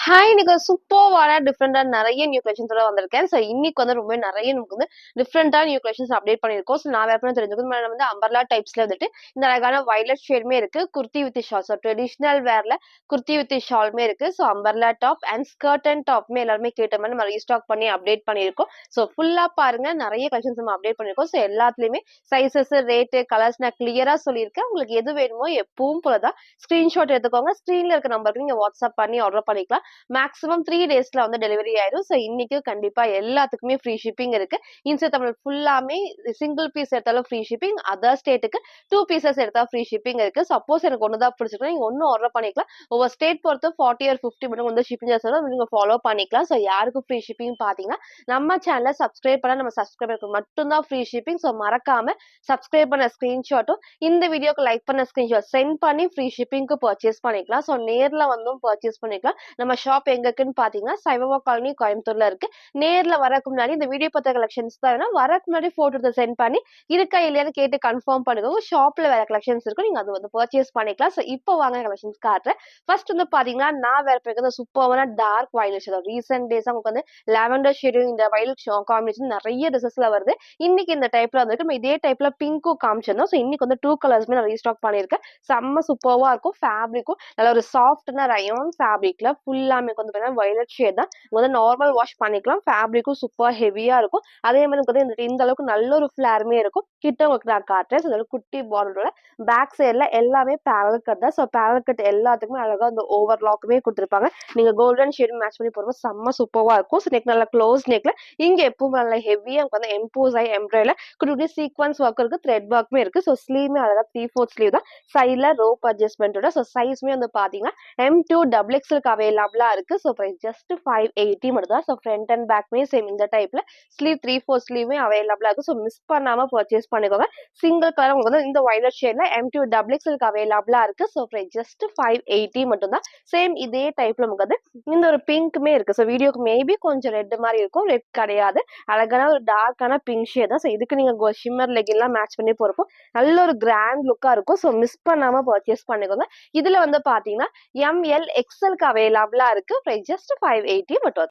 Hi! இன்னைக்கு ஒரு சூப்பர்வான டிஃபரெண்டா நெறைய நியூ கலெக்ஷன்ஸோட வந்திருக்கேன். இன்னைக்கு ரொம்ப நெறைய நமக்கு டிஃபரெண்டா நியூ கலெக்ஷன்ஸ் அப்டேட் பண்ணியிருக்கோம். நான் வேற தெரிஞ்சுக்கணும் முன்னாடி அம்பர்லா டைப்ஸ்ல இந்த அழகான வயலட் ஷேடுமே இருக்கு. Kurti with shawl. ட்ரெடிஷனல் வேர்ல குர்த்தி வித் ஷாலுமே இருக்கு. Umbrella top and skirt and டாப்மே எல்லாருமே கேட்ட மாரி நம்ம ரீஸ்டாக் பண்ணி அப்டேட் பண்ணியிருக்கோம். ஃபுல்லா பாருங்க நெறைய கலெக்ஷன்ஸ் நம்ம அப்டேட் பண்ணியிருக்கோம். எல்லாத்துலயுமே சைஸஸ், ரேட், கலர்ஸ் நான் கிளியரா சொல்லியிருக்கேன். உங்களுக்கு எது வேணுமோ எப்பவும் போல தான் ஸ்கிரீன்ஷாட் எடுத்துக்கோங்க. ஸ்க்ரீன்ல இருக்க நம்பருக்கு நீங்க வாட்ஸ்அப் பண்ணி ஆர்டர் பண்ணிக்கலாம். மேக்ஸிமம் 3 டேஸ்ல டெலிவரி ஆயிரும். இன்னைக்கு கண்டிப்பா எல்லாத்துக்குமே ஃப்ரீ ஷிப்பிங் இருக்கு. இன்ஸ்டா தமிழ் ஃபுல்லாமே சிங்கிள் பீஸ் எடுத்தாலும் ஃப்ரீ ஷிப்பிங். அதர் ஸ்டேட்டுக்கு 2 பீசஸ் எடுத்தா ஃப்ரீ ஷிப்பிங் இருக்கு. சப்போஸ் எனக்கு ஒண்ணு தான் பிடிச்சிருக்குன்னா நீங்க ஒண்ணு ஆர்டர் பண்ணிக்கலாம். ஒவ்வொரு ஸ்டேட் பொறுத்து 40 ஆர் 50 மட்டும் ஷிப்பிங் சார்ஜ் நீங்க ஃபாலோ பண்ணிக்கலாம். யாருக்கு ஃப்ரீ ஷிப்பிங் பாத்தீங்கன்னா நம்ம சேனலை சப்ஸ்கிரைப் பண்ணா நம்ம சப்ஸ்கிரைபருக்கு மட்டும் தான் ஃப்ரீ ஷிப்பிங். மறக்காம சப்ஸ்கிரைப் பண்ண ஸ்கிரீன்ஷாட்டும் இந்த வீடியோக்கு லைக் பண்ண ஸ்கிரீன்ஷாட் சென்ட் பண்ணி ஃப்ரீ ஷிப்பிங்க்கு பர்ச்சேஸ் பண்ணிக்கலாம். நேர்ல வந்தும் பர்ச்சேஸ் பண்ணிக்கலாம். நம்ம ஷாப் எங்க இருக்குன்னு பாத்தீங்கன்னா சைவவா காலனி கோயம்புத்தூர்ல இருக்கு. நேர்ல வரக்கு முன்னாடி இந்த வீடியோ பார்த்த கலெக்ஷன்ஸ் தான் வரக்கு முன்னாடி போட்டோ சென்ட் பண்ணி இருக்கா இல்லையான்னு கேட்டு கன்ஃபார்ம் பண்ணுங்க. ஷாப்ல வேற கலெக்ஷன்ஸ் இருக்கும். நீங்க அது பர்ச்சேஸ் பண்ணிக்கலாம். இப்போ வாங்க கலெக்ஷன்ஸ் காட்டுறேன். ஃபர்ஸ்ட் பாத்தீங்கன்னா நான் வேற பிறகு சூப்பரான டார்க் வயலட் ஷேட். ரீசெண்ட் டேஸா உங்களுக்கு லாவெண்டர் ஷேடும் இந்த வயலட் காம்பினேஷன் நிறைய ட்ரெஸ்ஸஸ்ல வருது. இன்னைக்கு இந்த டைப்ல வந்துருக்கு. நம்ம இதே டைப்ல பிங்க்கும் காமிச்சிருந்தோம். இன்னைக்கு 2 கலர்ஸ்மே நான் ரீஸ்டாக் பண்ணிருக்கேன். செம்ம சூப்பர்வா இருக்கும். ஃபேப்ரிக்கும் நல்ல ஒரு சாஃப்டான ரயான் ஃபேப்ரிக்ல ஃபுல்லாமே வயலட் ஷேட் தான். நார்மல் வாஷ் பண்ணிக்கலாம். ஃபேப்ரிக்கும் சூப்பர் ஹெவியா இருக்கும். அதே மாதிரி இந்த அளவுக்கு நல்ல ஒரு ஃபிளாருமே இருக்கும். கிட்ட உங்களுக்கு நான் காட்டுறேன். இதோட குட்டி பார்டரோட பேக் சைடுல எல்லாமே பேரல் கட் தான். பேரல் கட் எல்லாத்துக்குமே அழகா அந்த ஓவர்லாக்குமே கொடுத்துருப்பாங்க. நீங்க கோல்டன் ஷேட் மேட்ச் பண்ணி போறப்ப செம்ம சூப்பர்வா இருக்கும். நெக் நல்லா க்ளோஸ் நெக்ல இங்க எப்பவும் நல்ல ஹெவியா எம்போஸ் ஆகி எம்ப்ராய்டர்ல குட்டி சீக்வன்ஸ் ஒர்க் இருக்கு. த்ரெட் ஒர்க்குமே இருக்கு. ஸ்லீவ்மே அழகா 3/4 ஸ்லீவ் தான். சைட்ல ரோப் அட்ஜஸ்ட்மெண்டோட சைஸ்மே பாத்தீங்கன்னா M2 XXL அவைலபிளா இருக்கு. பிரைஸ் ஜஸ்ட் 580 மட்டும் தான். ஃப்ரண்ட் அண்ட் பேக்மே சேம் இந்த டைப்ல ஸ்லீவ் 3/4 ஸ்லீவ்மே அவைலபிளா இருக்கு. மிஸ் பண்ணாம பர்ச்சேஸ் பண்ணிக்கோங்க. சிங்கிள் கலர் உங்களுக்கு இந்த வயலட் ஷேட்ல M2 XXL அவைலபிளா இருக்கு. பிரைஸ் ஜஸ்ட் 580 மட்டும் தான். சேம் இதே டைப்ல நமக்கு இந்த ஒரு பிங்க்மே இருக்கு. வீடியோக்கு மேபி கொஞ்சம் ரெட் மாதிரி இருக்கும். ரெட் கிடையாது. அழகான ஒரு டார்க்கான பிங்க் ஷேட் தான். இதுக்கு நீங்க ஷிம்மர் லெகின்லாம் மேட்ச் பண்ணி போறப்போ நல்ல ஒரு கிராண்ட் லுக்கா இருக்கும். மிஸ் பண்ணாம பர்ச்சேஸ் பண்ணிக்கோங்க. இதுல பாத்தீங்கன்னா ML XLக்கு அவைலபிளா இருக்கு. பிரைஸ் ஜஸ்ட் 580 மட்டும்.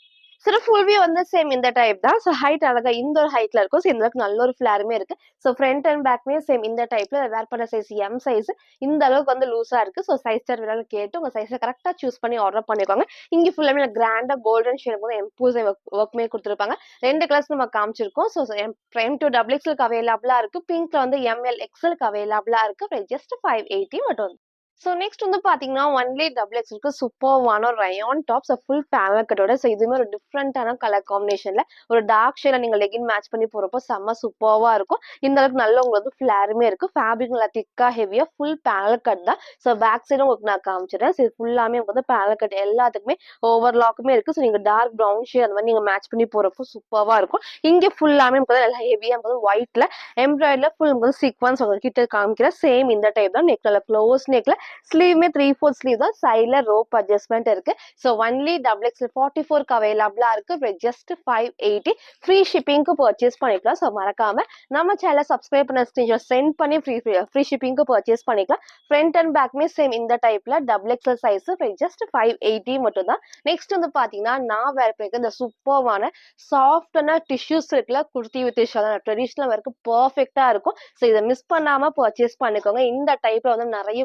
ஃபுல் வியூ சேம் இந்த டைப் தான். ஹைட் அழகா இந்த ஒரு ஹைட்ல இருக்கும். இந்த நல்ல ஒரு ஃபிளாருமே இருக்கு. ஃப்ரண்ட் அண்ட் பேக்மே சேம் இந்த டைப்ல வேர் பண்ண சைஸ் M சைஸ் இந்த அளவுக்கு லூஸா இருக்கு. சைஸ் சார் வேணாலும் கேட்டு உங்க சைஸை கரெக்டா சூஸ் பண்ணி ஆர்டர் பண்ணிக்கோங்க. இங்க ஃபுல்லாமே கிராண்டா கோல்டன் ஷேட் எம்பூஸ் ஒர்க்மே கொடுத்துருப்பாங்க. 2 கலர்ஸ் நம்ம காமிச்சிருக்கோம். M2 XXLக்கு அவைலபிளா இருக்கு. பிங்க்ல ML XLக்கு அவைலபிளா இருக்கு. ஜஸ்ட் 580 மட்டும். நெக்ஸ்ட் பாத்தீங்கன்னா ஒன்லி XXLக்கு சூப்பர்வான ரயான் டாப். ஃபுல் பேனல் கட்டோட இதுவுமே ஒரு டிஃப்ரெண்டான கலர் காம்பினேஷன்ல ஒரு டார்க் ஷேட்ல நீங்க லெகின் மேட்ச் பண்ணி போறப்போ செம்ம சூப்பர்வா இருக்கும். இந்த அளவுக்கு நல்ல உங்களுக்கு ஃபிளாருமே இருக்கு. ஃபேப்ரிக் நல்லா திக்கா ஹெவியா ஃபுல் பேனல் கட் தான். பேக் சைடும் உங்களுக்கு நான் காமிச்சிடுறேன். இது ஃபுல்லாமே பேனல் கட் எல்லாத்துக்குமே ஓவர்லாக்குமே இருக்கு. நீங்க டார்க் ப்ரௌன் ஷேட் அந்த மாதிரி நீங்க மேட்ச் பண்ணி போறப்போ சூப்பர்வா இருக்கும். இங்க ஃபுல்லாமே நல்லா ஹெவியா ஒயிட்ல எம்ப்ராய்டர்ல ஃபுல் சீக்வன்ஸ் கிட்ட காமிக்கிற சேம் இந்த டைப் தான். நெக் நல்லா க்ளோஸ் நெக்ல ஸ்லீவ்மே 3/4 ஸ்லீவ் தான். சைட்ல ரோப் அட்ஜஸ்ட்மெண்ட் இருக்கு. ஒன்லி XXL 44க்கு அவைலபிளா இருக்கு. ஜஸ்ட் 580 ஃப்ரீ ஷிப்பிங்க்கு பர்ச்சேஸ் பண்ணிக்கலாம். மறக்காம நம்ம சேனலை சப்ஸ்கிரைப் பண்ண ஸ்கிரீன்ஷாட் சென்ட் பண்ணி ஃப்ரீ ஷிப்பிங்க்கு பர்ச்சேஸ் பண்ணிக்கலாம். ஃப்ரண்ட் அண்ட் பேக்மே சேம் இந்த டைப்ல XXL சைஸ் ஜஸ்ட் 580 மட்டும் தான். நெக்ஸ்ட் பாத்தீங்கன்னா நான் வேற பிறகு இந்த சூப்பர்வான சாஃப்டான டிஷ்யூஸ் இருக்குல்ல குர்த்தி வித் ட்ரெடிஷனல் ஒர்க்கு பர்ஃபெக்டா இருக்கும். இதை மிஸ் பண்ணாம பர்ச்சேஸ் பண்ணிக்கோங்க. இந்த டைப்ல நிறைய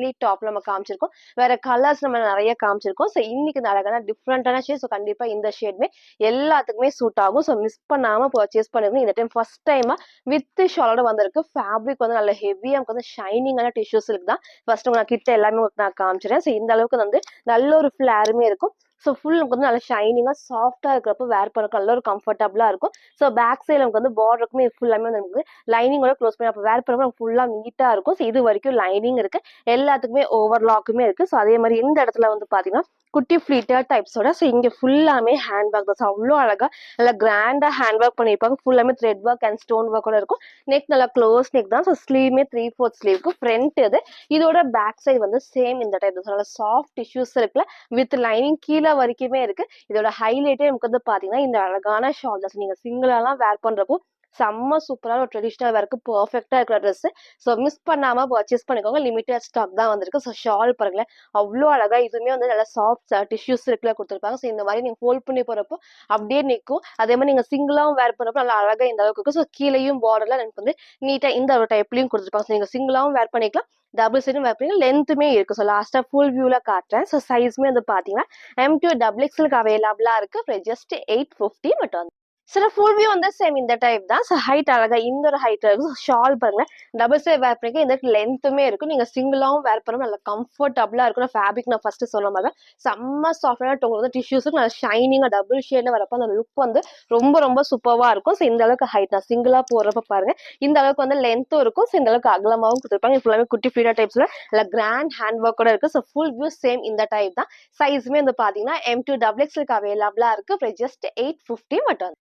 ஒன்லி டாப்ல நம்ம காமிச்சிருக்கோம். வேற கலர்ஸ் நம்ம நிறைய காமிச்சிருக்கோம். இன்னைக்கு இந்த அழகான டிஃப்ரெண்டான ஷேட். கண்டிப்பா இந்த ஷேட்மே எல்லாத்துக்குமே சூட் ஆகும். மிஸ் பண்ணாம பர்ச்சேஸ் பண்ணிருக்கோம். இந்த டைம் ஃபர்ஸ்ட் டைமா வித் ஷாலோட வந்திருக்கு. ஃபேப்ரிக் நல்ல ஹெவியா ஷைனிங்கான டிஷ்யூஸ் சில்க் தான். ஃபர்ஸ்ட் நான் கிட்ட எல்லாமே நான் காமிச்சிடுறேன். இந்த அளவுக்கு நல்ல ஒரு ஃபிளாருமே இருக்கும். ஃபுல் நல்ல ஷைனிங்கா சாஃப்டா இருக்கிறப்ப வேர் பண்ண நல்ல ஒரு கம்ஃபர்டபுளா இருக்கும். பேக் சைடு நமக்கு பார்டருக்குமே ஃபுல்லாமே நமக்கு லைனிங்கோட க்ளோஸ் பண்ணி அப்போ வேர் பண்ணும்போது ஃபுல்லா நீட்டா இருக்கும். இது வரைக்கும் லைனிங் இருக்கு. எல்லாத்துக்குமே ஓவர்லாக்குமே இருக்கு. அதே மாதிரி இந்த இடத்துல பாத்தீங்கன்னா குட்டி ஃபிளீட்டர் டைப்ஸோட இங்க ஃபுல்லாமே ஹேண்ட் பேக் தான். அவ்வளோ அழகா நல்லா கிராண்டா ஹேண்ட் ஒர்க் பண்ணிருப்பாங்க. ஃபுல்லாமே த்ரெட் ஒர்க் அண்ட் ஸ்டோன் ஒர்க்கோட இருக்கும். நெக் நல்லா க்ளோஸ் நெக் தான். ஸ்லீவ்மே 3/4 ஸ்லீவ்க்கு ஃப்ரண்ட் இது. இதோட பேக் சைடு சேம் இந்த டைப் தான். நல்லா சாஃப்ட் டிஷ்யூஸ் இருக்குல்ல வித் லைனிங் கீழே வரைக்குமே இருக்கு. இதோட ஹைலைட்டே நமக்கு பாத்தீங்கன்னா இந்த அழகான ஷால் தான். நீங்க சிங்கிளாலாம் வேர் பண்றப்போ செம்ம சூப்பரான ஒரு ட்ரெடிஷனல் வேர்க்கு பெர்ஃபெக்ட்டா இருக்கிற ட்ரெஸ். ஸோ மிஸ் பண்ணாம பர்ச்சேஸ் பண்ணிக்கோங்க. லிமிட்டட் ஸ்டாக் தான் வந்திருக்கு. ஸோ ஷால் பாருங்களேன், அவ்ளோ அழகா இதுவுமே வந்து நல்லா சாஃப்ட் டிஷ்யூஸ் இருக்குல குடுத்துருப்பாங்க. ஸோ இந்த மாரி நீங்க ஃபோல்ட் பண்ணி போறப்போ அப்படியே நிக்கும். அதே மாரி நீங்க சிங்கிளாவும் வேர் பண்றப்போ நல்லா அழகா இந்த அளவுக்கு இருக்கும். ஸோ கீழயும் பார்டர்ல எனக்கு வந்து நீட்டா இந்த ஒரு டைப்லயும் குடுத்துருப்பாங்க. ஸோ நீங்க சிங்கிளாவும் வேர் பண்ணிக்கலாம். டபுள் சைடும் வேர் பண்ணிக்கலாம். லென்த்துமே இருக்கு. ஸோ லாஸ்ட்டா ஃபுல் வியூல காட்டுறேன். ஸோ சைஸ்மே வந்து பார்த்தீங்கன்னா, M2 டபுள் எக்ஸ்எல்க்கு அவைலபிளா இருக்கு. ஜஸ்ட் 850 மட்டும். சில ஃபுல் வியூ வந்து சேம் இந்த டைப் தான். ஸோ ஹைட் அழகா இந்த ஒரு ஹைட் இருக்கும். ஷால் பாருங்க, டபுள் சைட் வேர் பண்ணிக்க இந்த லென்த்துமே இருக்கும். நீங்க சிங்கிளாவும் வேர் பண்ண நல்லா கம்ஃபர்டபுளா இருக்கும். ஃபேப்ரிக் நான் ஃபர்ஸ்ட் சொன்ன மாதிரி செம்ம சாஃப்டான டோன் வந்து டிஷ்யூஸுக்கு நல்லா ஷைனிங்கா டபுள் ஷேட்ல வரப்போ அந்த லுக் வந்து ரொம்ப ரொம்ப சூப்பரா இருக்கும். ஸோ இந்த அளவுக்கு ஹைட் நான் சிங்கிளா போடுறப்ப பாருங்க, இந்த அளவுக்கு வந்து லென்த்தும் இருக்கும். ஸோ இந்த அளவுக்கு அகலமாவும் கொடுத்துருப்பாங்க. ஃபுல்லாமே குட்டி ஃப்ரீடா டைப்ஸ்ல இல்ல கிராண்ட் ஹேண்ட் ஒர்க் கூட இருக்கு. ஸோ ஃபுல் வியூ சேம் இந்த டைப் தான். சைஸ்மே வந்து பாத்தீங்கன்னா M2 டபுள் எக்ஸ்எல்க்கு அவைலபிளா இருக்கு. ஜஸ்ட் 850 மட்டும்.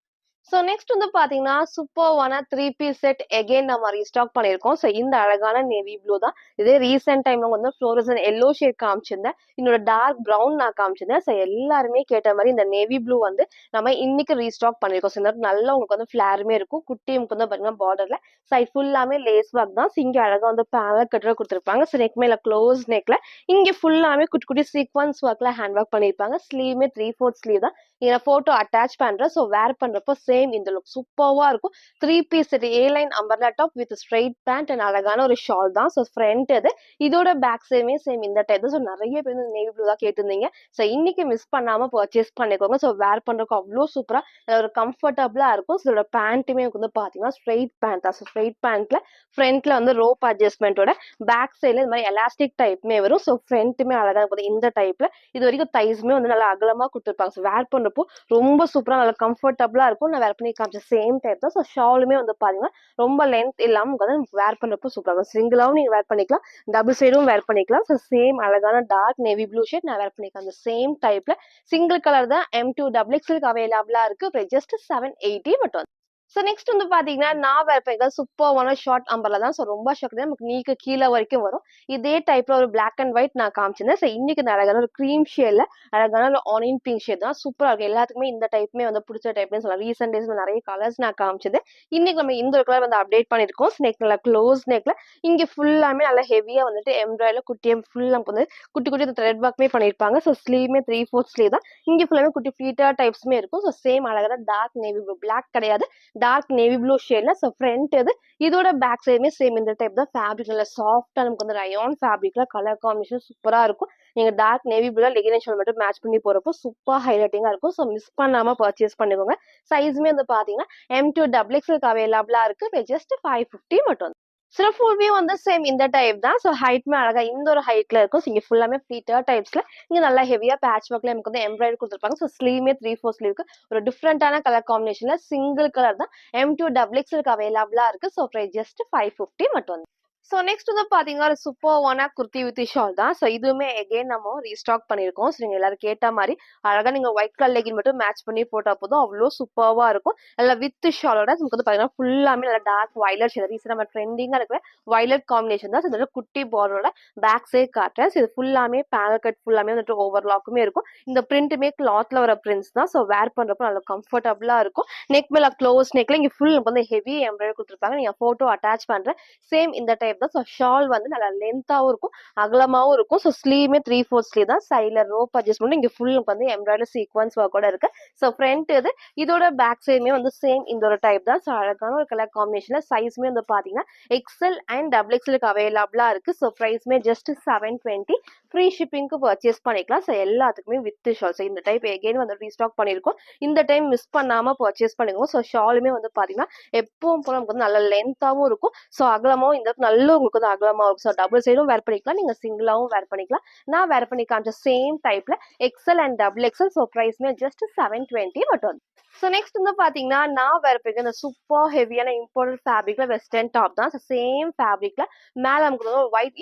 ஸோ நெக்ஸ்ட் வந்து பார்த்தீங்கன்னா, சூப்பர்வான 3 பீஸ் செட் எகைன் நம்ம ரீஸ்டாக் பண்ணியிருக்கோம். ஸோ இந்த அழகான நேவி ப்ளூ தான். இதே ரீசென்ட் டைம்ல வந்து ஃப்ளோரசன் எல்லோ ஷேட் காமிச்சிருந்தேன். என்னோட டார்க் ப்ரவுன் நான் காமிச்சிருந்தேன். ஸோ எல்லாருமே கேட்ட மாரி இந்த நேவி ப்ளூ வந்து நம்ம இன்னைக்கு ரீஸ்டாக் பண்ணியிருக்கோம். ஸோ இந்த நல்லா உங்களுக்கு வந்து ஃபிளாருமே இருக்கும். குட்டியுமுக்கு வந்து பார்த்தீங்கன்னா பார்டர்ல சைட் ஃபுல்லாமே லேஸ் ஒர்க் தான். ஸோ இங்க அழகா வந்து பேனல் கட்டுற குடுத்துருப்பாங்க. ஸோ நெக் மேல க்ளோஸ் நெக்ல இங்க ஃபுல்லாமே குட்டி குட்டி சீக்வன்ஸ் ஒர்க்ல ஹேண்ட் ஒர்க் பண்ணியிருப்பாங்க. ஸ்லீவ்மே 3/4 ஸ்லீவ் தான். இங்க ஃபோட்டோ அட்டாச் பண்றேன். ஸோ வேர் பண்றப்போ சேம் இந்த லுக் சூப்பர்வா இருக்கும். 3 piece set A line umbrella top with straight pant and அழகான ஒரு ஷால் தான். ஸோ ஃப்ரண்ட் இது. இதோட பேக் சைடுமே சேம் இந்த டைப் தான். ஸோ நிறைய பேர் வந்து நேவி ப்ளூ தான் கேட்டிருந்தீங்க. ஸோ இன்னைக்கு மிஸ் பண்ணாம பர்ச்சேஸ் பண்ணிக்கோங்க. ஸோ வேர் பண்றதுக்கு அவ்வளோ சூப்பரா ஒரு கம்ஃபர்டபுளா இருக்கும். ஸோ இதோட பேண்ட்டுமே வந்து பாத்தீங்கன்னா ஸ்ட்ரெயிட் பேண்ட் தான். ஸோ ஸ்ட்ரெயிட் பேண்ட்ல ஃப்ரண்ட்ல வந்து ரோப் அட்ஜஸ்ட்மெண்ட்டோட பேக் சைடுல இந்த மாதிரி எலாஸ்டிக் டைப்மே வரும். ஸோ ஃப்ரண்ட்டுமே அழகா இருக்கும் இந்த டைப்ல. இது வரைக்கும் தைஸ்மே வந்து நல்லா அகலமா கொடுத்துருப்பாங்க. ஸோ வேர் பண்றப்போ ரொம்ப சூப்பரா நல்லா கம்ஃபர்டபுளா இருக்கும். நான் வேர் பண்ணி காமிச்ச சேம் டைப் தான். ஸோ ஷாலுமே வந்து பாத்தீங்கன்னா ரொம்ப லென்த் இல்லாம வந்து வேர் பண்றப்போ சூப்பரா இருக்கும். சிங்கிளாவும் நீங்க வேர் பண்ணிக்கலாம், டபுள் சைடும் வேர் பண்ணிக்கலாம். ஸோ சேம் அழகான டார்க் நேவி ப்ளூ ஷேட் நான் வேர் பண்ணிக்கலாம். அந்த சேம் டைப்ல சிங்கிள் கலர் தான் M2 டபுள் எக்ஸ்எல்க்கு அவைலபிளா இருக்கு. ஜஸ்ட் 780 மட்டும். ஸோ நெக்ஸ்ட் வந்து பாத்தீங்கன்னா, நான் வேர் பண்ணிருக்க சூப்பர்வான ஷார்ட் அம்பர்லா தான். ஸோ ரொம்ப ஷார்ட் தான், நமக்கு நீக்கு கீழ வரைக்கும் வரும். இதே டைப்ல ஒரு பிளாக் அண்ட் ஒயிட் நான் காமிச்சிருந்தேன். ஸோ இன்னைக்கு இந்த அழகான ஒரு கிரீம் ஷேட்ல அழகான ஒரு ஆனியன் பிங்க் ஷேட் தான். சூப்பரா இருக்கும். எல்லாத்துக்குமே இந்த டைப்புமே வந்து பிடிச்ச டைப்னு சொல்லலாம். ரீசென்ட் டேஸ்ல நிறைய கலர்ஸ் நான் காமிச்சது. இன்னைக்கு நம்ம இந்த ஒரு கலர் வந்து அப்டேட் பண்ணிருக்கோம். நெக் நல்லா க்ளோஸ் நெக்ல இங்க ஃபுல்லாமே நல்லா ஹெவியா வந்துட்டு எம்ப்ராய்டரில குட்டியா ஃபுல் நமக்கு வந்து குட்டி குட்டி த்ரெட் ஒர்க்மே பண்ணிருப்பாங்க. ஸோ ஸ்லீவ்மே 3/4 ஸ்லீவ் தான். இங்க ஃபுல்லாமே குட்டி ஃபிளீட்டா டைப்ஸ்மே இருக்கும். ஸோ சேம் அழகான டார்க் நேவி ப்ளூ, பிளாக் கிடையாது, டார்க் நேவி ப்ளூ ஷேட்ல. ஸோ ஃப்ரண்ட் இது. இதோட பேக் சைடுமே சேம் இந்த டைப் தான். ஃபேப்ரிக் நல்லா சாஃப்டா நமக்கு வந்து ரயான் ஃபேப்ரிக்ல கலர் காம்பினேஷன் சூப்பரா இருக்கும். நீங்க டார்க் நேவி ப்ளூல லெகின் ஷால் மட்டும் மேட்ச் பண்ணி போறப்போ சூப்பர் ஹைலைட்டிங்கா இருக்கும். ஸோ மிஸ் பண்ணாம பர்ச்சேஸ் பண்ணிக்கோங்க. சைஸ்மே வந்து பாத்தீங்கன்னா M2 டபுள் எக்ஸ்எல்க்கு அவைலபிளா இருக்கு. ஜஸ்ட் 550 மட்டும். சில ஃபுல்வே வந்து சேம் இந்த டைப் தான். ஸோ ஹைட்மே அழகா இந்த ஒரு ஹைட்ல இருக்கும். ஸோ இங்க ஃபுல்லாமே ஃபிளீட்டர் டைப்ஸ்ல இங்க நல்லா ஹெவியா பேட்ச் ஒர்க்ல நமக்கு வந்து எம்ப்ராய்டரி கொடுத்துருப்பாங்க. ஸோ ஸ்லீவ்மே 3/4 ஸ்லீவ்க்கு ஒரு டிஃப்ரெண்டான கலர் காம்பினேஷன்ல சிங்கிள் கலர் தான் M2 டபுள் எக்ஸ்எல்க்கு அவைலபிளா இருக்கு. ஸோ ஜஸ்ட் 550 மட்டும். ஸோ நெக்ஸ்ட் வந்து பாத்தீங்கன்னா, ஒரு சூப்பர்வான குர்த்தி வித் ஷால் தான். ஸோ இதுவுமே அகைன் நம்ம ரீஸ்டாக் பண்ணியிருக்கோம். ஸோ நீங்க எல்லாரும் கேட்ட மாரி அழகா நீங்க ஒயிட் கலர் லெகின் மட்டும் மேட்ச் பண்ணி போட்டா போதும். அவ்ளோ சூப்பர்வா இருக்கும். நல்லா வித் ஷாலோட நமக்கு வந்து பாத்தீங்கன்னா ஃபுல்லாமே நல்லா டார்க் வயலட் ஷேட். ரீசெண்டா நம்ம ட்ரெண்டிங்கா இருக்கிற வயலட் காம்பினேஷன் தான். ஸோ இதோட குட்டி பார்டரோட பேக் சைட் காட்டுறேன். ஸோ இது ஃபுல்லாமே பேனல் கட் ஃபுல்லாமே வந்துட்டு ஓவர்லாக்குமே இருக்கும். இந்த பிரிண்ட்டுமே கிளாத்ல வர பிரிண்ட்ஸ் தான். ஸோ வேர் பண்றப்போ நல்லா கம்ஃபர்டபுளா இருக்கும். நெக் மேல க்ளோஸ் நெக்ல இங்க ஃபுல் வந்து ஹெவி எம்ப்ராய்டரி கொடுத்துருப்பாங்க. நீங்க போட்டோ அட்டாச் பண்றேன். சேம் இந்த டைப் தான். ஸோ ஷால் வந்து நல்லா லென்த்தாவும் இருக்கும், அகலமாவும் இருக்கும். ஸோ ஸ்லீவ்மே 3/4 ஸ்லீவ் தான். சைட்ல ரோப் அட்ஜஸ்ட்மெண்ட் இங்க ஃபுல் வந்து எம்ப்ராய்டரி சீக்வன்ஸ் ஒர்க்கோட இருக்கு. ஸோ ஃப்ரண்ட் இது. இதோட பேக் சைடுமே வந்து சேம் இந்த ஒரு டைப் தான். ஸோ அழகான ஒரு கலர் காம்பினேஷன்ல சைஸ்மே வந்து பாத்தீங்கன்னா எக்ஸ்எல் அண்ட் டபுள் எக்ஸ்எல்க்கு அவைலபிளா இருக்கு. ஸோ பிரைஸ்மே ஜஸ்ட் 720. ஃப்ரீ ஷிப்பிங்க்கு பர்ச்சேஸ் பண்ணிக்கலாம். ஸோ எல்லாத்துக்குமே வித் ஷால். ஸோ இந்த டைப் எகைன் வந்து ரீஸ்டாக் பண்ணிருக்கோம். இந்த டைம் மிஸ் பண்ணாம பர்ச்சேஸ் பண்ணிக்கோங்க. ஸோ ஷாலுமே வந்து பாத்தீங்கன்னா எப்பவும் போல நமக்கு வந்து நல்ல லென்த்தாவும் இருக்கும். ஸோ அகலமாவும் இந்த நல்ல உங்களுக்கு வந்து அகலமா இருக்கும். ஸோ டபுள் சைடும் வேர் பண்ணிக்கலாம், நீங்க சிங்கிளாவும் வேர் பண்ணிக்கலாம். நான் வேர் பண்ணி காமிச்ச சேம் டைப்ல XL and double XL. So பிரைஸ்மே ஜஸ்ட் 720 மட்டும். ஸோ நெக்ஸ்ட் வந்து பாத்தீங்கன்னா, நான் வேர் பண்ணிருக்க இந்த சூப்பர் ஹெவியான இம்போர்ட்டட் ஃபேப்ரிக்ல வெஸ்டர்ன் டாப் தான். ஸோ சேம் ஃபேப்ரிக்ல மேல நமக்கு வந்து ஒயிட்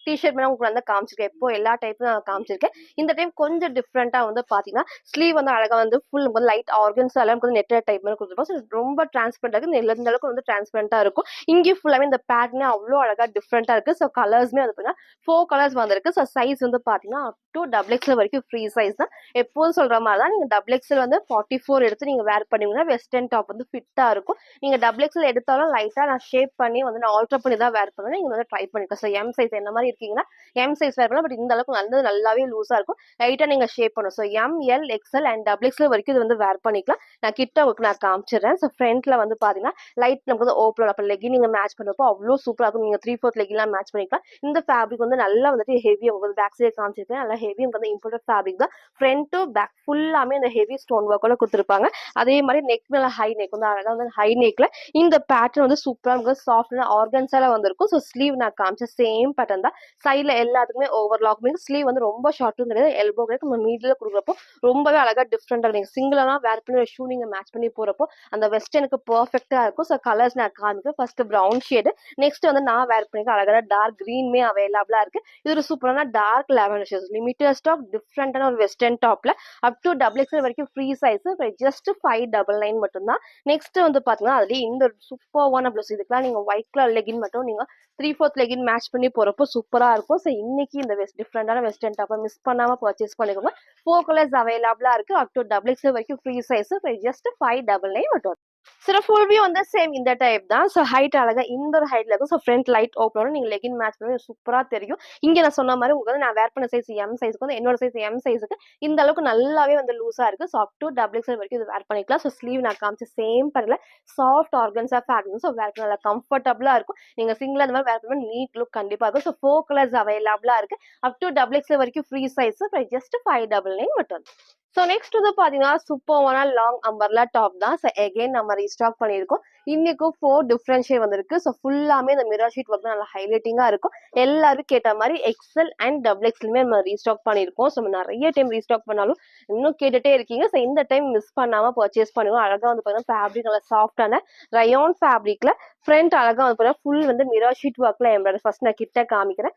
டிஷர்ட் வேணா உங்களுக்கு வந்து காமிச்சிருக்கேன். எப்போ எல்லா டைப்பும் நான் காமிச்சிருக்கேன். இந்த டைம் கொஞ்சம் டிஃப்ரெண்ட்டா வந்து பார்த்தீங்கன்னா, ஸ்லீவ் வந்து அழகா வந்து ஃபுல் வந்து லைட் ஆர்கன்ஸால வந்து நெட்டட் டைப் மாரி குடுத்துருப்போம். ஸோ ரொம்ப டிரான்ஸ்பரண்டா இருக்கு. இந்த அளவுக்கு வந்து டிரான்ஸ்பரண்டா இருக்கும். இங்கேயும் ஃபுல்லாவே இந்த பேட்டர்னே அவ்ளோ அழகா டிஃப்ரெண்ட்டா இருக்கு. ஸோ கலர்ஸுமே வந்து பார்த்தீங்கன்னா 4 கலர்ஸ் வந்திருக்கு. ஸோ சைஸ் வந்து பார்த்தீங்கன்னா, அப் டூ டபுள் எக்ஸ்எல் வரைக்கும் ஃப்ரீ சைஸ் தான். எப்போதும் சொல்ற மாரி தான் நீங்க டபுள் எக்ஸ்எல் வந்து 44 எடுத்து நீங்க வேர் பண்ணீங்கன்னா, வெஸ்டர்ன் டாப் வந்து ஃபிட்டா இருக்கும். நீங்க டபுள் எக்ஸ்எல் எடுத்தாலும் லைட்டா நான் ஷேப் பண்ணி வந்து நான் ஆல்டர் பண்ணி தான் வேர் பண்ணுவேன். நீங்க வந்து ட்ரை பண்ணிக்கலாம். ஸோ எம் சைஸ் என்ன மாரி இருக்கீங்கன்னா, எம் சைஸ் வேர் பண்ணலாம். பட் இந்த அளவுக்கு நல்லாவே லூஸா இருக்கும். லைட்டா நீங்க ஷேப் பண்ணணும். So M, L, XL and double XL வரைக்கும் இது வந்து வேர் பண்ணிக்கலாம். நான் கிட்ட உங்களுக்கு நான் காமிச்சிடுறேன். ஸோ ஃப்ரண்ட்ல வந்து பாத்தீங்கன்னா, லைட் நமக்கு வந்து ஓப்பன் அப்ப லெகின் நீங்க மேட்ச் பண்றப்போ அவ்ளோ சூப்பரா இருக்கும். நீங்க 3/4 லெகின்லாம் மேட்ச் பண்ணிக்கலாம். இந்த ஃபேப்ரிக் வந்து நல்லா வந்துட்டு ஹெவி உங்களுக்கு பேக் சைடு காமிச்சிருக்கேன். நல்லா ஹெவி உங்களுக்கு வந்து இம்போர்ட்டட் ஃபேப்ரிக் தான். ஃப்ரண்ட் டு பேக் ஃபுல்லாமே இந்த ஹெவி ஸ்டோன் ஒர்க்கோட குடுத்துருப்பாங்க. அதே மாரி நெக் மேல ஹை நெக் வந்து அழகா வந்து ஹை நெக்ல இந்த பேட்டர்ன் வந்து சூப்பரா உங்களுக்கு சாஃப்ட் ஆர்கன்ஸால வந்திருக்கும். ஸோ ஸ்லீவ் நான் காமிச்ச சேம் பேட்டர்ன் தான். சைட்ல எல்லாத்துக்குமே ஓவர்லாக் மீன்ஸ் ஸ்லீவ் வந்து ரொம்ப ஷார்ட்டும் கிடையாது, எல்போ கிடையாது. நம்ம மீடியில கொடுக்குறப்போ ரொம்பவே அழகா டிஃப்ரெண்டா நீங்க சிங்கிளா வேர் பண்ணி ஷூ நீங்க மேட்ச் பண்ணி போறப்போ அந்த வெஸ்டர்னுக்கு பெர்ஃபெக்ட்டா இருக்கும். ஸோ கலர்ஸ் நான் காமிக்கிறேன். ஃபர்ஸ்ட் பிரவுன் ஷேடு, நெக்ஸ்ட் வந்து நான் வேர் பண்ணிருக்க அழகான டார்க் கிரீன்மே அவைலபிளா இருக்கு. இது ஒரு சூப்பரான dark eleven shades limited stock டிஃப்ரெண்டான ஒரு வெஸ்டர்ன் டாப்ல அப் டு டபுள் எக்ஸ்எல் வரைக்கும் ஃப்ரீ சைஸ் ஜஸ்ட் 599 மட்டும் தான். நெக்ஸ்ட் வந்து பாத்தீங்கன்னா அதுலயே இந்த சூப்பர்வான ப்ளவுஸ் இதுக்கெல்லாம் நீங்க ஒயிட் கலர் லெகின் மட்டும் நீங்க 3/4 லெகின் மேட்ச் பண்ணி போறப்போ சூப்பரா இருக்கும். ஸோ இன்னைக்கு இந்த டிஃப்ரெண்டான வெஸ்டர்ன் டாப்பை மிஸ் பண்ணாம பர்ச்சேஸ் பண்ணிக்கோங்க. 4 கலர்ஸ் அவைலபிளா இருக்கு. அப் டு டபுள் எக்ஸ்எல் வரைக்கும் ஃப்ரீ சைஸ் ஜஸ்ட் 599 மட்டும். சில ஃபுல் வியூ வந்து சேம் இந்த டைப் தான். ஸோ ஹைட் அழகா இந்த ஒரு ஹைட்ல இருக்கும். ஸோ ஃப்ரண்ட் லைட் ஓப்பன் நீங்க லெகின் மேட்ச் பண்ணி சூப்பரா தெரியும். இங்க நான் சொன்ன மாதிரி உங்களுக்கு வந்து நான் வேர் பண்ண சைஸ் எம் சைஸ்க்கு வந்து என்னோட சைஸ் எம் சைஸுக்கு இந்த அளவுக்கு நல்லாவே வந்து லூஸா இருக்கு. So up to double XL வரைக்கும் இது வேர் பண்ணிக்கலாம். ஸோ ஸ்லீவ் நான் காமிச்ச சேம் பண்ணல soft organza fabric. So where பண்ண நல்லா கம்ஃபர்டபுளா இருக்கும். நீங்க சிங்கிள் அந்த மாதிரி வேர் பண்ண நீட் லுக் கண்டிப்பா இருக்கும். ஸோ 4 கலர்ஸ் அவைலபிளா இருக்கு. அப் டு டபுள் எக்ஸ்எல் வரைக்கும் ஃப்ரீ சைஸ் ஜஸ்ட் 599 மட்டும். ஸோ நெக்ஸ்ட் வந்து பாத்தீங்கன்னா சூப்பர்வான லாங் அம்பர்லா டாப் தான். ஸோ எகைன் நம்ம ரீஸ்டாக் பண்ணியிருக்கோம். இன்னைக்கும் 4 டிஃப்ரெண்ட் ஷேட் வந்திருக்கு. ஸோ ஃபுல்லாமே இந்த மிரர் ஷீட் ஒர்க் நல்லா ஹைலைட்டிங்கா இருக்கும். எல்லாரும் கேட்ட மாதிரி எக்ஸ்எல் அண்ட் டபுள் எக்ஸ்எல்லுமே நம்ம ரீஸ்டாக் பண்ணியிருக்கோம். ஸோ நிறைய டைம் ரீஸ்டாக் பண்ணாலும் இன்னும் கேட்டுட்டே இருக்கீங்க. ஸோ இந்த டைம் மிஸ் பண்ணாம பர்ச்சேஸ் பண்ணுவோம். அழகா வந்து பாத்தீங்கன்னா ஃபேப்ரிக் நல்லா சாஃப்டான ரயான் ஃபேப்ரிக்ல ஃப்ரண்ட் அழகா வந்து பாத்தீங்கன்னா ஃபுல் வந்து மிரர் ஷீட் ஒர்க்ல எம்ப்ராய்டரி ஃபர்ஸ்ட் நான் கிட்ட காமிக்கிறேன்.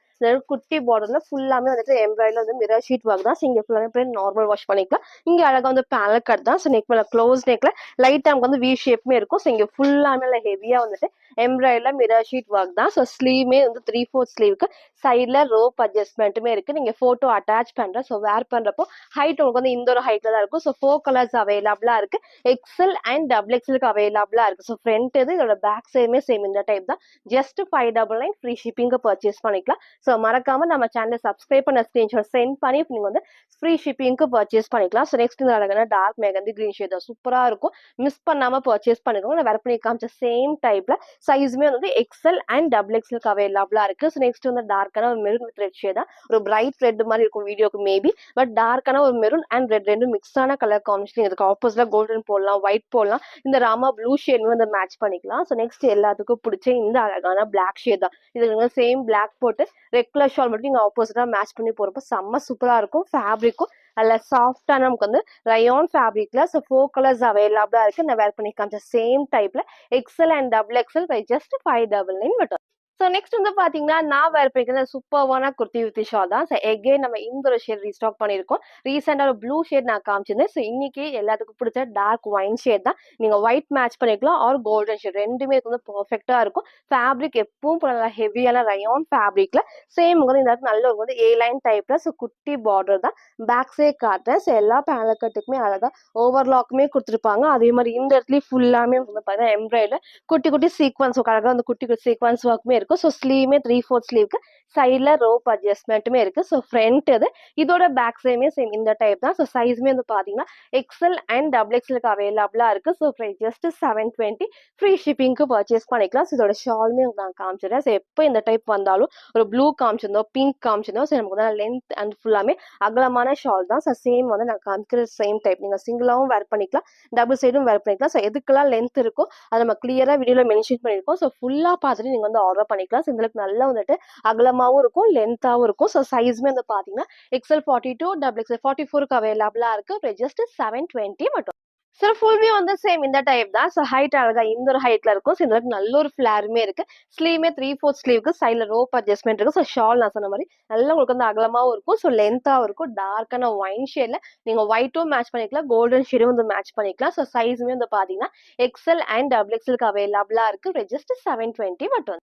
குட்டி பார்டர்ல ஃபுல்லாமே வந்துட்டு எம்ப்ராய்டரில வந்து மிரர் ஷீட் ஒர்க் தான். ஸோ இங்க ஃபுல்லாமே நார்மல் வாஷ் பண்ணிக்கலாம். இங்க அழகா வந்து பேனல் கட் தான். ஸோ நெக் மேல க்ளோஸ் நெக்ல லைட்டா நமக்கு வந்து வி ஷேப்மே இருக்கும். ஸோ இங்க ஃபுல்லாமே ஹெவியா வந்துட்டு எம்ப்ராய்டரில மிரர் ஷீட் ஒர்க் தான். ஸோ ஸ்லீவ்மே வந்து 3/4 ஸ்லீவ்க்கு சைட்ல ரோப் அட்ஜஸ்ட்மெண்ட்டுமே இருக்கு. நீங்க போட்டோ அட்டாச் பண்றேன். ஸோ வேர் பண்றப்போ ஹைட் உங்களுக்கு வந்து இந்த ஒரு ஹைட்ல தான் இருக்கும். ஸோ 4 கலர்ஸ் அவைலபிளா இருக்கு. எக்ஸ்எல் அண்ட் டபுள் எக்ஸ்எலுக்கு அவைலபிளா இருக்கு. ஸோ ஃப்ரண்ட் இது இதோட பேக் சைடுமே சேம் இந்த டைப் தான். ஜஸ்ட் 599 ஃப்ரீ ஷிப்பிங்க பர்ச்சேஸ் பண்ணிக்கலாம். ஸோ மறக்காம நம்ம சேனலை சப்ஸ்கிரைப் பண்ண ஸ்கிரீன்ஷாட் சென்ட் பண்ணி நீங்க வந்து ஃப்ரீ ஷிப்பிங்க்கு பர்ச்சேஸ் பண்ணிக்கலாம். ஸோ நெக்ஸ்ட் இந்த அழகான டார்க் மெகந்தி கிரீன் ஷேட் சூப்பரா இருக்கும். மிஸ் பண்ணாம பர்ச்சேஸ் பண்ணிக்கோங்க. நான் வேர் பண்ணி காமிச்ச சேம் டைப்ல சைஸுமே வந்து எக்ஸ்எல் அண்ட் டபுள் எக்ஸ்எலுக்கு அவைலபிளா இருக்கு. ஸோ நெக்ஸ்ட் வந்து டார்க்கான ஒரு மெரூன் வித் ரெட் ஷேட் தான். ஒரு பிரைட் ரெட் மாதிரி இருக்கும் வீடியோக்கு மேபி. பட் டார்க்கான ஒரு மெரூன் அண்ட் ரெட் ரெண்டும் மிக்ஸான கலர் காம்பினேஷன். இதுக்கு ஆப்போசிட்ல கோல்டன் போடலாம், ஒயிட் போடலாம். இந்த ராமா ப்ளூ ஷேட் வந்து மேட்ச் பண்ணிக்கலாம். ஸோ நெக்ஸ்ட் எல்லாத்துக்கும் பிடிச்ச இந்த அழகான பிளாக் ஷேட் தான். இது சேம் பிளாக் போட்டு ரெட் கலர் ஷால் மட்டும் நீங்க ஆப்போசிட்டா மேட்ச் பண்ணி போறப்போ செம்ம சூப்பரா இருக்கும். ஃபேப்ரிக்கும் நல்ல சாஃப்டா நமக்கு வந்து ரயான் ஃபேப்ரிக்ல. ஸோ 4 கலர்ஸ் அவைலபிளா இருக்கு. நான் வேர் பண்ணி காமிச்ச சேம் டைப்ல XL and double XL just 599 மட்டும். ஸோ நெக்ஸ்ட் வந்து பாத்தீங்கன்னா நான் வேர் பண்ணிக்கிற சூப்பர்வான குர்த்தி வித் ஷால் தான். ஸோ எகைன் நம்ம இந்த ஒரு ஷேட் ரீஸ்டாக் பண்ணியிருக்கோம். ரீசெண்டா ஒரு ப்ளூ ஷேட் நான் காமிச்சிருந்தேன். ஸோ இன்னைக்கு எல்லாத்துக்கும் பிடிச்ச டார்க் ஒயின் ஷேட் தான். நீங்க ஒயிட் மேட்ச் பண்ணிக்கலாம் ஆர் கோல்டன் ஷேட் ரெண்டுமே வந்து பெர்ஃபெக்டா இருக்கும். ஃபேப்ரிக் எப்பவும் நல்லா ஹெவியான ரயான் ஃபேப்ரிக்ல சேம் வந்து இந்த நல்ல ஒரு வந்து ஏ லைன் டைப்ல. ஸோ குட்டி பார்டர் தான். பேக் சைட் காட்டுறேன். ஸோ எல்லா பேனல் கட்டுக்குமே அழகா ஓவர்லாக்குமே கொடுத்துருப்பாங்க. அதே மாதிரி இந்த இடத்துலயும் ஃபுல்லாமே வந்து பாத்தீங்கன்னா எம்ப்ராய்டர் குட்டி குட்டி சீக்வன்ஸ் அழகா வந்து குட்டி குட்டி சீக்வன்ஸ் ஒர்க்குமே இருக்கும். ஸோ ஸ்லீவ்மே 3/4 ஸ்லீவ்க்கு சைட்ல ரோப் அட்ஜஸ்ட்மெண்ட்டுமே இருக்கு. ஸோ ஃப்ரண்ட் இது இதோட பேக் சைடுமே சேம் இந்த டைப் தான். ஸோ சைஸ்மே வந்து பாத்தீங்கன்னா எக்ஸ்எல் அண்ட் டபுள் எக்ஸ்எலுக்கு அவைலபிளா இருக்கு. ஸோ ஜஸ்ட் 720 ஃப்ரீ ஷிப்பிங்க்கு பர்ச்சேஸ் பண்ணிக்கலாம். ஸோ இதோட ஷாலுமே நான் காமிச்சிடுறேன். ஸோ எப்போ இந்த டைப் வந்தாலும் ஒரு ப்ளூ காமிச்சிருந்தோம், பிங்க் காமிச்சிருந்தோம். ஸோ நமக்கு வந்து லென்த் அண்ட் ஃபுல்லாமே அகலமான ஷால் தான். ஸோ சேம் வந்து நான் காமிக்கிற சேம் டைப் நீங்க சிங்கிளாவும் வேர் பண்ணிக்கலாம், டபுள் சைடும் வேர் பண்ணிக்கலாம். ஸோ எதுக்கெல்லாம் லென்த் இருக்கோ அதை நம்ம கிளியரா வீடியோல மென்ஷன் பண்ணிருக்கோம். ஸோ ஃபுல்லா பார்த்துட்டு நீங்க வந்து ஆர்டர் பண்ணிக்கலாம். ஸோ இந்த நல்லா வந்துட்டு அகலமாவும் இருக்கும், லென்த்தாவும் இருக்கும். ஸோ சைஸ்மே வந்து பாத்தீங்கன்னா எக்ஸ்எல் 42 டபுள் எக்ஸ்எல் 44க்கு அவைலபிளா இருக்கு. ஜஸ்ட் 720 மட்டும். சார் ஃபுல் வியூ வந்து சேம் இந்த டைப் தான். ஸோ ஹைட் அழகா இந்த ஒரு ஹைட்ல இருக்கும். ஸோ இந்த அளவுக்கு நல்ல ஒரு ஃபிளாருமே இருக்கு. ஸ்லீவுமே 3/4 ஸ்லீவ்க்கு சைடுல ரோப் அட்ஜஸ்ட்மென்ட் இருக்கு. ஸோ ஷால் நான் சொன்ன மாரி நல்லா உங்களுக்கு வந்து அகலமாவும் இருக்கும். ஸோ லென்த்தாவும் இருக்கும். டார்க்கான ஒயின் ஷேட்ல நீங்க ஒயிட்டும் மேட்ச் பண்ணிக்கலாம். கோல்டன் ஷேடும் வந்து மேட்ச் பண்ணிக்கலாம். ஸோ சைஸுமே வந்து பார்த்தீங்கன்னா, எக்ஸ்எல் அண்ட் டபுள் எக்ஸ்எல்க்கு அவைலபிளா இருக்கு. ஜஸ்ட் 720 மட்டும்.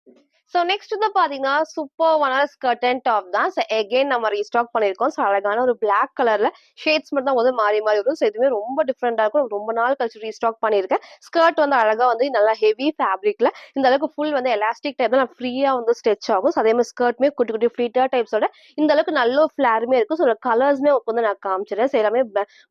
ஸோ நெக்ஸ்ட் வந்து பார்த்தீங்கன்னா, சூப்பர்வான ஸ்கர்ட் அண்ட் டாப் தான். ஸோ எகைன் நம்ம ரீஸ்டாக் பண்ணியிருக்கோம். ஸோ அழகான ஒரு பிளாக் கலர்ல ஷேட்ஸ் மட்டும் தான் வந்து மாறி மாறி வரும். ஸோ இதுவுமே ரொம்ப டிஃப்ரெண்டா இருக்கும். ரொம்ப நாள் கழிச்சு ரீஸ்டாக் பண்ணியிருக்கேன். ஸ்கர்ட் வந்து அழகா வந்து நல்லா ஹெவி ஃபேப்ரிக்ல இந்த அளவுக்கு ஃபுல் வந்து எலாஸ்டிக் டைப் தான் ஃப்ரீயா வந்து ஸ்ட்ரெச் ஆகும். ஸோ அதே மாதிரி ஸ்கர்ட்மே குட்டி குட்டி ஃப்ளீட்டர் டைப்ஸோட இந்த அளவுக்கு நல்ல ஒரு ஃபிளாருமே இருக்கும். ஸோ கலர்ஸ்மே வந்து நான் காமிச்சிடுறேன். ஸோ எல்லாமே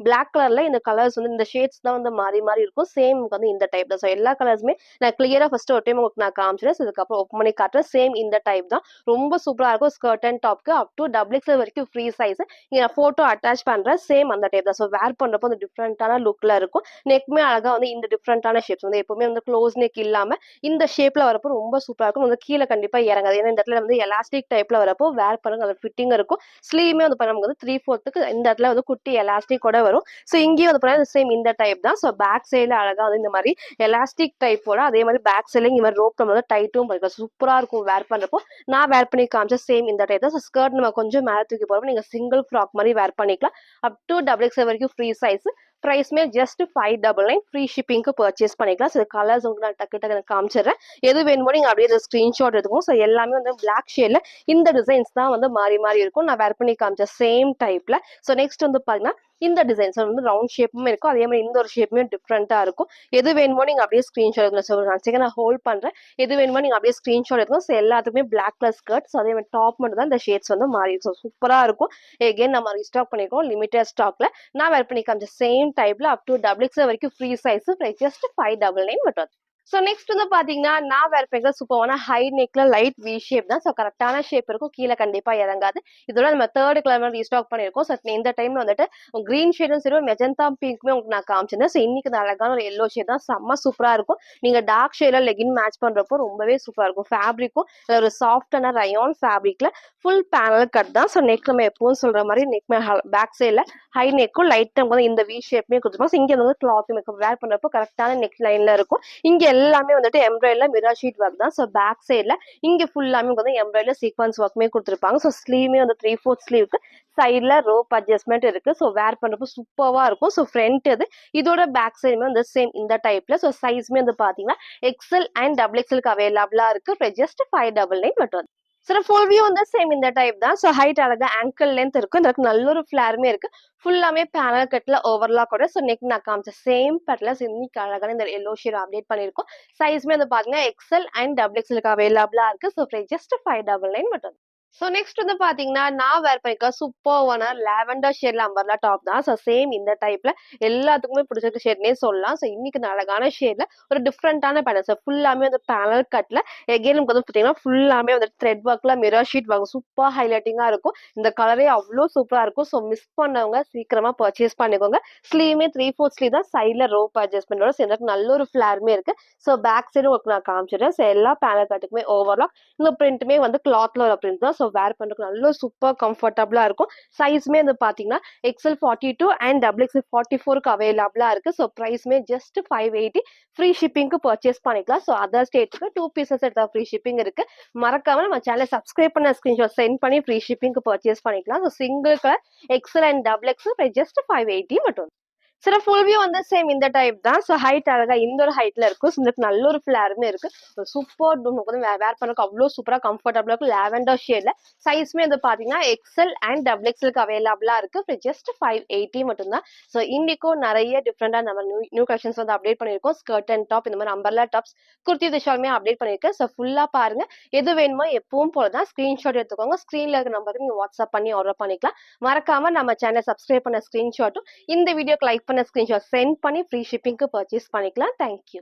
பிளாக் கலர்ல இந்த கலர்ஸ் வந்து இந்த ஷேட்ஸ் தான் வந்து மாறி மாறி இருக்கும். சேம் வந்து இந்த டைப் தான். ஸோ எல்லா கலர்ஸுமே நான் கிளியரா ஃபர்ஸ்ட் ஒரு டைம் உங்களுக்கு நான் காமிச்சிடுறேன். ஸோ இதுக்கப்புறம் ஓப்பன் பண்ணி காட்டுறேன். சேம் இந்த டைப் தான். ரொம்ப சூப்பரா இருக்கும். ஸ்கர்ட் அண்ட் டாப்க்கு அப் டு டபுள் எக்ஸ்எல் வரைக்கும் ஃப்ரீ சைஸ். இங்க நான் ஃபோட்டோ அட்டாச் பண்றேன். சேம் அந்த டைப் தான். ஸோ வேர் பண்றப்போ அந்த டிஃப்ரெண்டான லுக்ல இருக்கும். நெக்மே அழகா வந்து இந்த டிஃப்ரெண்டான ஷேப்ஸ் வந்து எப்பவுமே வந்து க்ளோஸ் நெக் இல்லாம இந்த ஷேப்ல வரப்போ ரொம்ப சூப்பரா இருக்கும். வந்து கீழே கண்டிப்பா இறங்காது. ஏன்னா இந்த இடத்துல வந்து எலாஸ்டிக் டைப்ல வரப்போ வேர் பண்ணுங்க அது ஃபிட்டிங் இருக்கும். ஸ்லீவுமே வந்து நமக்கு வந்து 3/4க்கு இந்த இடத்துல வந்து குட்டி எலாஸ்டிக்கோட வரும். ஸோ இங்கேயும் வந்து பார்த்தீங்கன்னா சேம் இந்த டைப் தான். ஸோ பேக் சைடுல அழகா வந்து இந்த மாதிரி எலாஸ்டிக் டைப்போட அதே மாதிரி பேக் சைடுல இந்த மாதிரி ரோப் வந்து டைட்டும் பண்ணிக்கலாம். சூப்பரா இருக்கும் வேர் பண்றப்போ. நான் வேர் பண்ணி காமிச்ச சேம் இந்த டைப் தான். ஸோ ஸ்கர்ட் நம்ம கொஞ்சம் மேல தூக்கி போறப்போ நீங்க சிங்கிள் ஃப்ராக் மாதிரி வேர் பண்ணிக்கலாம். அப் டு டபுள் எக்ஸ்எல் வரைக்கும் ஃப்ரீ சைஸ். பிரைஸ்மே ஜஸ்ட் 599 ஃப்ரீ ஷிப்பிங்க்கு பர்ச்சேஸ் பண்ணிக்கலாம். ஸோ கலர்ஸ் உங்களுக்கு நான் டக்கு டக்கு காமிச்சிடுறேன். எது வேணுமோ நீங்க அப்படியே ஸ்கிரீன்ஷாட் எடுத்துக்கோங்க. ஸோ எல்லாமே வந்து பிளாக் ஷேட்ல இந்த டிசைன்ஸ் தான் வந்து மாறி மாறி இருக்கும். நான் வேர் பண்ணி காமிச்ச சேம் டைப்ல. ஸோ நெக்ஸ்ட் வந்து பாத்தீங்கன்னா இந்த டிசைன்ஸ் வந்து ரவுண்ட் ஷேப்பும் இருக்கும். அதே மாதிரி இந்த ஒரு ஷேப்புமே டிஃப்ரெண்டா இருக்கும். எது வேணுமோ நீங்க அப்படியே ஸ்கிரீன்ஷாட் எடுக்கணும். ஸோ நான் செகண்ட் நான் ஹோல்ட் பண்றேன். எது வேணுமோ நீங்க அப்படியே ஸ்கிரீன்ஷாட் எடுக்கணும். ஸோ எல்லாத்துக்குமே பிளாக் கலர் ஸ்கர்ட். ஸோ அதே மாதிரி டாப் மட்டும் தான் இந்த ஷேட்ஸ் வந்து மாறி ஸோ சூப்பரா இருக்கும். எகைன் நம்ம ரீஸ்டாக் பண்ணிருக்கோம் லிமிடெட் ஸ்டாக்ல. நான் வேர் பண்ணி காமிச்ச சேம் டைப்ல அப் டு டபுள் எக்ஸ்எல் வரைக்கும் ஃப்ரீ சைஸ். ஜஸ்ட் 599 மட்டும். ஸோ நெக்ஸ்ட் வந்து பாத்தீங்கன்னா நான் வேர் பண்ணிக்கிற சூப்பரான ஹை நெக்ல லைட் வி ஷேப் தான். ஸோ கரெக்டான ஷேப் இருக்கும். கீழே கண்டிப்பா இறங்காது. இதோட நம்ம தேர்ட் கிளம்பர் ரீஸ்டாக் பண்ணிருக்கோம். ஸோ இந்த டைம்ல வந்துட்டு கிரீன் ஷேடும் சரி மெஜந்தா பிங்க்குமே உங்களுக்கு நான் காமிச்சிருந்தேன். ஸோ இன்னைக்கு இந்த அழகான ஒரு எல்லோ ஷேட் தான் செம்ம சூப்பரா இருக்கும். நீங்க டார்க் ஷேட்ல லெகின் மேட்ச் பண்றப்போ ரொம்பவே சூப்பரா இருக்கும். ஃபேப்ரிக்கும் ஒரு சாஃப்டான ரயான் ஃபேப்ரிக்ல ஃபுல் பேனல் கட் தான். ஸோ நெக் நம்ம எப்பவும் சொல்ற மாதிரி நெக் பேக் சைட்ல ஹை நெக்கும் லைட் வந்து இந்த வி ஷேப்மே கொடுத்துருப்போம். ஸோ இங்க வந்து கிளாத் மேக்கப் வேர் பண்றப்போ கரெக்டான நெக் லைன்ல இருக்கும். இங்க எல்லாமே வந்துட்டு எம்ப்ராய்டரில மிரர் ஷீட் ஒர்க் தான். ஸோ பேக் சைட்ல இங்க ஃபுல்லாமே வந்து எம்ப்ராய்டரில சீக்வன்ஸ் ஒர்க்குமே கொடுத்துருப்பாங்க. ஸோ ஸ்லீவ்மே வந்து 3/4 ஸ்லீவ்க்கு சைட்ல ரோப் அட்ஜஸ்ட்மெண்ட் இருக்கு. ஸோ வேர் பண்றப்போ சூப்பர்வா இருக்கும். ஸோ ஃப்ரண்ட் இது இதோட பேக் சைடுமே வந்து சேம் இந்த டைப்ல. ஸோ சைஸ்மே வந்து பாத்தீங்கன்னா எக்ஸ்எல் அண்ட் டபுள் எக்ஸ்எல்க்கு அவைலபிளா இருக்கு. ஜஸ்ட் 599 மட்டும். சார் ஃபுல் வியூ வந்து சேம் இந்த டைப் தான். ஸோ ஹைட் அழகா ஆங்கிள் லென்த் இருக்கும். இந்த நல்ல ஒரு ஃபிளாருமே இருக்கு. ஃபுல்லாமே பேனல் கட்ல ஓவர்லாக் கூட. ஸோ நெக் நான் காமிச்ச சேம் பேட்ல இன்னைக்கு அழகான இந்த எல்லோ ஷேட் அப்டேட் பண்ணிருக்கோம். சைஸ்மே வந்து பாத்தீங்கன்னா எக்ஸ்எல் அண்ட் டபுள் எக்ஸ்எல்க்கு அவைலபிளா இருக்கு. ஸோ ஜஸ்ட் 599 மட்டும். ஸோ நெக்ஸ்ட் வந்து பாத்தீங்கன்னா நான் வேர் பண்ணிருக்க சூப்பர்வான லாவெண்டர் ஷேட்ல அம்பர்லா டாப் தான். ஸோ சேம் இந்த டைப்ல எல்லாத்துக்குமே பிடிச்சிருக்க ஷேட்னே சொல்லலாம். ஸோ இன்னைக்கு இந்த அழகான ஷேட்ல ஒரு டிஃப்ரெண்டான பேட்டர்ன். ஸோ ஃபுல்லாமே வந்து பேனல் கட்ல எகைன் வந்து பாத்தீங்கன்னா ஃபுல்லாமே வந்து த்ரெட் ஒர்க்ல மிரர் ஷீட் வாங்க சூப்பர் ஹைலைட்டிங்கா இருக்கும். இந்த கலரே அவ்வளோ சூப்பரா இருக்கும். ஸோ மிஸ் பண்ணவங்க சீக்கிரமா பர்ச்சேஸ் பண்ணிக்கோங்க. ஸ்லீவுமே 3/4 ஸ்லீவ் தான். சைட்ல ரோப் அட்ஜஸ்ட்மெண்டோட சேர்ந்து நல்ல ஒரு ஃபிளாருமே இருக்கு. ஸோ பேக் சைடு உங்களுக்கு நான் காமிச்சிடுறேன். ஸோ எல்லா பேனல் கட்டுக்குமே ஓவர்லாக் இந்த பிரிண்ட்டுமே வந்து கிளாத்ல ஒரு பிரிண்ட் தான். ஸோ வேர் பண்றதுக்கு நல்ல சூப்பர் கம்ஃபர்டபுளா இருக்கும். சைஸ்மே வந்து பாத்தீங்கன்னா எக்ஸ்எல் 42 அண்ட் டபுள் எக்ஸ்எல் 44க்கு அவைலபிளா இருக்கு. ஸோ பிரைஸ்மே ஜஸ்ட் 580 ஃப்ரீ ஷிப்பிங்க்கு பர்ச்சேஸ் பண்ணிக்கலாம். ஸோ அதர் ஸ்டேட்டுக்கு 2 பீசஸ் எடுத்தா ஃப்ரீ ஷிப்பிங் இருக்கு. மறக்காம நம்ம சேனலை சப்ஸ்கிரைப் பண்ண ஸ்கிரீன்ஷாட் சென்ட் பண்ணி ஃப்ரீ ஷிப்பிங்க்கு பர்ச்சேஸ் பண்ணிக்கலாம். So single colour XL and double XL just 580 மட்டும். சார் ஃபுல் வியூ வந்து சேம் இந்த டைப் தான். ஸோ ஹைட் அழகா இந்த ஒரு ஹைட்ல இருக்கும். ஸோ இதுக்கு நல்ல ஒரு ஃபிளாருமே இருக்கு. சூப்பர் நமக்கு வந்து வேர் பண்ணக்கு அவ்வளோ சூப்பரா கம்ஃபர்டபுளா இருக்கும். லாவெண்டர் ஷேட்ல சைஸ்மே வந்து பாத்தீங்கன்னா எக்ஸ்எல் அண்ட் டபுள் எக்ஸ்எல்க்கு அவைலபிளா இருக்கு. ஜஸ்ட் 580 மட்டும் தான். ஸோ இன்னைக்கும் நிறைய டிஃப்ரெண்டா நம்ம நியூ கலெக்ஷன்ஸ் வந்து அப்டேட் பண்ணிருக்கோம். ஸ்கர்ட் அண்ட் டாப் இந்த மாதிரி அம்பர்லா டாப்ஸ் குர்த்தி திஷாலுமே அப்டேட் பண்ணிருக்கேன். ஸோ ஃபுல்லா பாருங்க. எது வேணுமோ எப்பவும் போலதான் ஸ்கிரீன்ஷாட் எடுத்துக்கோங்க. ஸ்கிரீன்ல இருக்க நம்பருக்கு நீங்க வாட்ஸ்அப் பண்ணி ஆர்டர் பண்ணிக்கலாம். மறக்காம நம்ம சேனல் சப்ஸ்கிரைப் பண்ண ஸ்கிரீன்ஷாட்டும் இந்த வீடியோக்கு லைக் பண்ண ஸ்கிரீன்ஷாட் சென்ட் பண்ணி ஃப்ரீ ஷிப்பிங்க்கு பர்ச்சேஸ் பண்ணிக்கலாம். தேங்க்யூ.